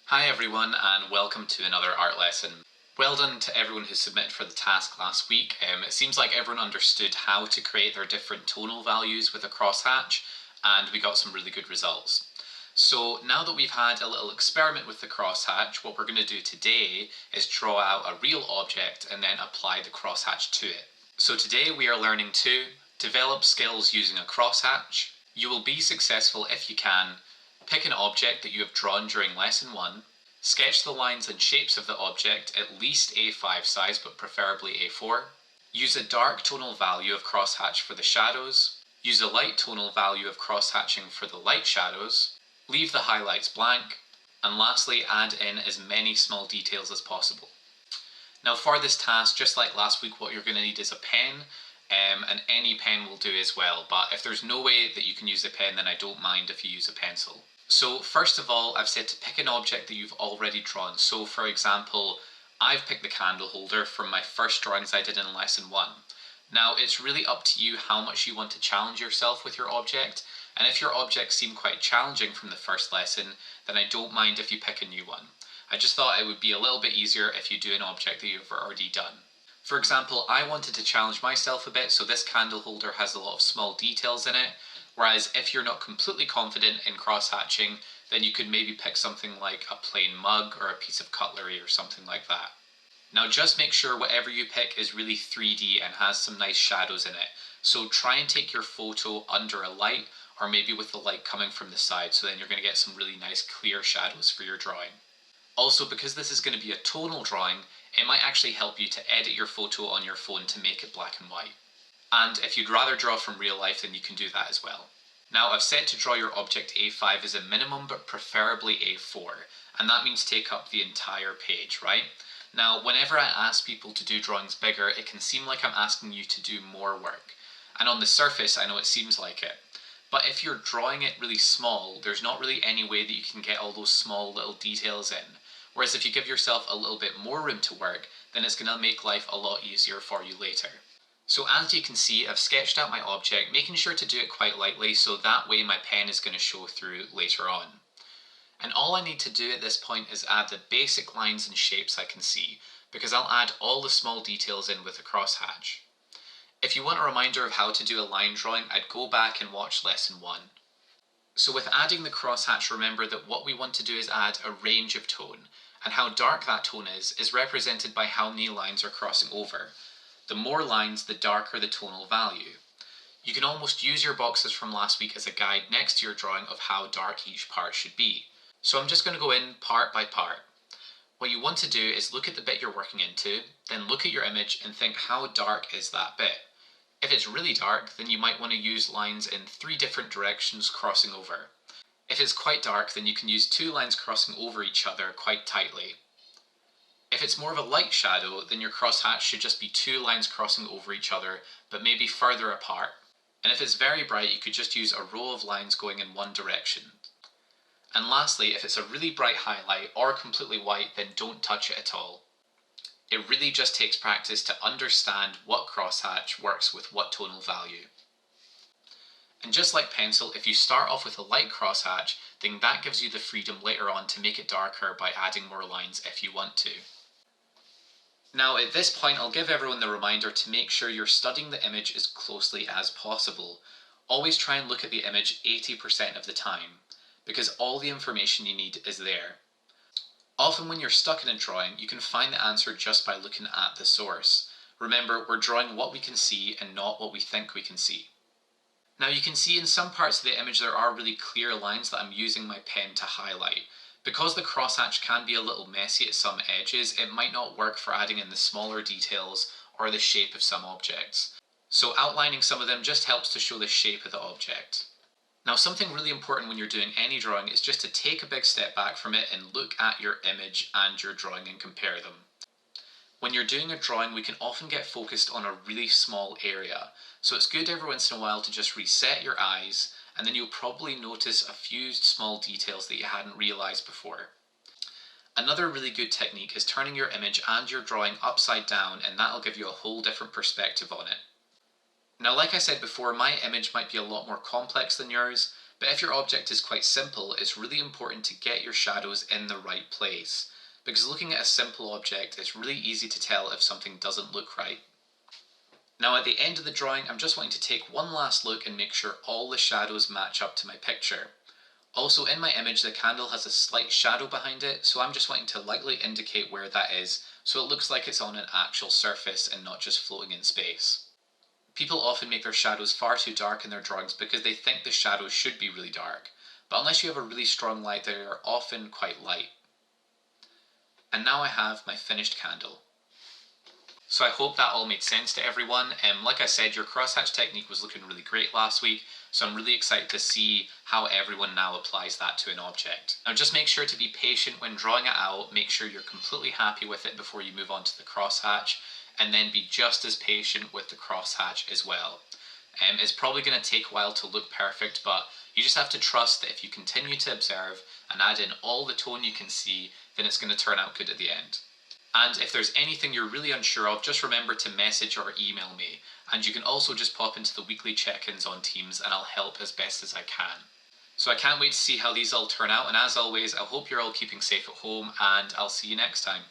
Hi everyone and welcome to another art lesson. Well done to everyone who submitted for the task last week. It seems like everyone understood how to create their different tonal values with a crosshatch and we got some really good results. So now that we've had a little experiment with the crosshatch, what we're going to do today is draw out a real object and then apply the crosshatch to it. So today we are learning to develop skills using a crosshatch. You will be successful if you can pick an object that you have drawn during lesson 1, sketch the lines and shapes of the object at least A5 size but preferably A4, use a dark tonal value of crosshatch for the shadows, use a light tonal value of crosshatching for the light shadows, leave the highlights blank, and lastly add in as many small details as possible. Now for this task, just like last week, what you're going to need is a pen, and any pen will do as well, but if there's no way that you can use a pen, then I don't mind if you use a pencil. So first of all, I've said to pick an object that you've already drawn. So for example, I've picked the candle holder from my first drawings I did in lesson 1. Now it's really up to you how much you want to challenge yourself with your object, and if your objects seem quite challenging from the first lesson, then I don't mind if you pick a new one. I just thought it would be a little bit easier if you do an object that you've already done. For example, I wanted to challenge myself a bit, so this candle holder has a lot of small details in it, whereas if you're not completely confident in crosshatching, then you could maybe pick something like a plain mug or a piece of cutlery or something like that. Now just make sure whatever you pick is really 3D and has some nice shadows in it. So try and take your photo under a light or maybe with the light coming from the side, so then you're going to get some really nice clear shadows for your drawing. Also, because this is going to be a tonal drawing, it might actually help you to edit your photo on your phone to make it black and white. And if you'd rather draw from real life, then you can do that as well. Now I've said to draw your object A5 as a minimum, but preferably A4, and that means take up the entire page, right? Now whenever I ask people to do drawings bigger, it can seem like I'm asking you to do more work. And on the surface, I know it seems like it. But if you're drawing it really small, there's not really any way that you can get all those small little details in. Whereas if you give yourself a little bit more room to work, then it's going to make life a lot easier for you later. So as you can see, I've sketched out my object, making sure to do it quite lightly so that way my pen is going to show through later on. And all I need to do at this point is add the basic lines and shapes I can see, because I'll add all the small details in with a crosshatch. If you want a reminder of how to do a line drawing, I'd go back and watch lesson 1. So with adding the crosshatch, remember that what we want to do is add a range of tone, and how dark that tone is represented by how many lines are crossing over. The more lines, the darker the tonal value. You can almost use your boxes from last week as a guide next to your drawing of how dark each part should be. So I'm just going to go in part by part. What you want to do is look at the bit you're working into, then look at your image and think how dark is that bit. If it's really dark, then you might want to use lines in 3 different directions crossing over. If it's quite dark, then you can use 2 lines crossing over each other quite tightly. If it's more of a light shadow, then your crosshatch should just be 2 lines crossing over each other, but maybe further apart. And if it's very bright, you could just use a row of lines going in one direction. And lastly, if it's a really bright highlight or completely white, then don't touch it at all. It really just takes practice to understand what crosshatch works with what tonal value. And just like pencil, if you start off with a light crosshatch, then that gives you the freedom later on to make it darker by adding more lines if you want to. Now at this point, I'll give everyone the reminder to make sure you're studying the image as closely as possible. Always try and look at the image 80% of the time, because all the information you need is there. Often when you're stuck in a drawing, you can find the answer just by looking at the source. Remember, we're drawing what we can see and not what we think we can see. Now you can see in some parts of the image there are really clear lines that I'm using my pen to highlight. Because the crosshatch can be a little messy at some edges, it might not work for adding in the smaller details or the shape of some objects. So outlining some of them just helps to show the shape of the object. Now something really important when you're doing any drawing is just to take a big step back from it and look at your image and your drawing and compare them. When you're doing a drawing, we can often get focused on a really small area, so it's good every once in a while to just reset your eyes, and then you'll probably notice a few small details that you hadn't realized before. Another really good technique is turning your image and your drawing upside down, and that'll give you a whole different perspective on it. Now, like I said before, my image might be a lot more complex than yours, But if your object is quite simple, it's really important to get your shadows in the right place, because looking at a simple object, it's really easy to tell if something doesn't look right. Now at the end of the drawing, I'm just wanting to take one last look and make sure all the shadows match up to my picture. Also in my image, the candle has a slight shadow behind it, so I'm just wanting to lightly indicate where that is, so it looks like it's on an actual surface and not just floating in space. People often make their shadows far too dark in their drawings because they think the shadows should be really dark, but unless you have a really strong light, they are often quite light. And now I have my finished candle. So I hope that all made sense to everyone. Like I said, your crosshatch technique was looking really great last week, so I'm really excited to see how everyone now applies that to an object. Now just make sure to be patient when drawing it out, make sure you're completely happy with it before you move on to the crosshatch, and then be just as patient with the crosshatch as well. It's probably going to take a while to look perfect, but you just have to trust that if you continue to observe and add in all the tone you can see, then it's going to turn out good at the end. And if there's anything you're really unsure of, just remember to message or email me. And you can also just pop into the weekly check-ins on Teams and I'll help as best as I can. So I can't wait to see how these all turn out, and as always, I hope you're all keeping safe at home, and I'll see you next time.